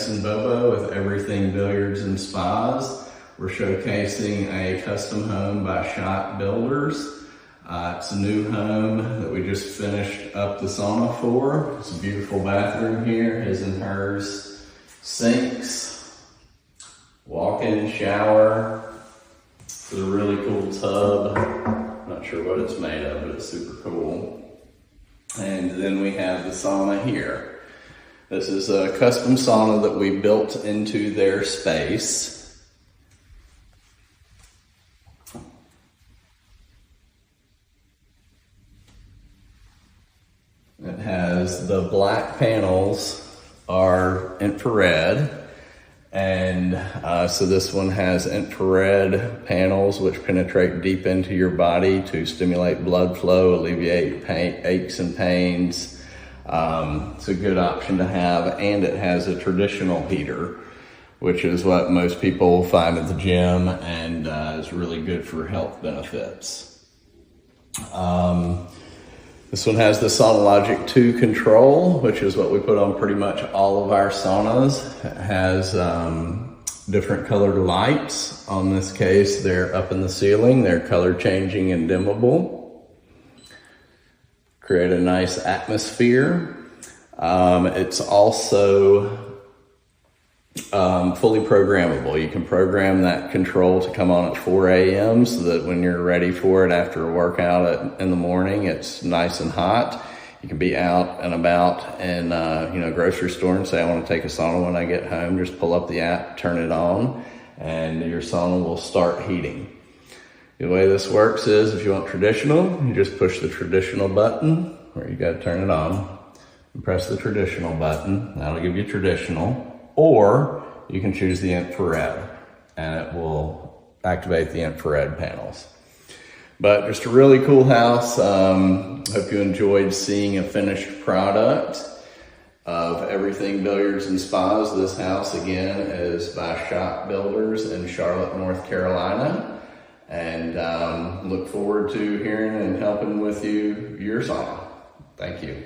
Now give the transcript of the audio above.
Rex and Bobo with Everything Billiards and Spas. We're showcasing a custom home by Shot Builders. It's a new home that we just finished up the sauna for. It's a beautiful bathroom here, his and hers, sinks, walk-in shower. It's a really cool tub. Not sure what it's made of, but it's super cool. And then we have the sauna here. This is a custom sauna that we built into their space. It has the black panels are infrared. And so this one has infrared panels which penetrate deep into your body to stimulate blood flow, alleviate aches and pains. It's a good option to have, and it has a traditional heater, which is what most people find at the gym and is really good for health benefits. This one has the SaunaLogic 2 control, which is what we put on pretty much all of our saunas. It has different colored lights. On this case, they're up in the ceiling. They're color changing and dimmable. Create a nice atmosphere. It's also fully programmable. You can program that control to come on at 4 a.m. so that when you're ready for it after a workout in the morning, it's nice and hot. You can be out and about in grocery store and say, I want to take a sauna when I get home. Just pull up the app, turn it on, and your sauna will start heating. The way this works is if you want traditional, you just push the traditional button, or you got to turn it on and press the traditional button. That'll give you traditional. Or you can choose the infrared and it will activate the infrared panels. But just a really cool house. Hope you enjoyed seeing a finished product of Everything Billiards and Spas. This house again is by Shot Builders in Charlotte, North Carolina. And look forward to hearing and helping with your sauna. Thank you.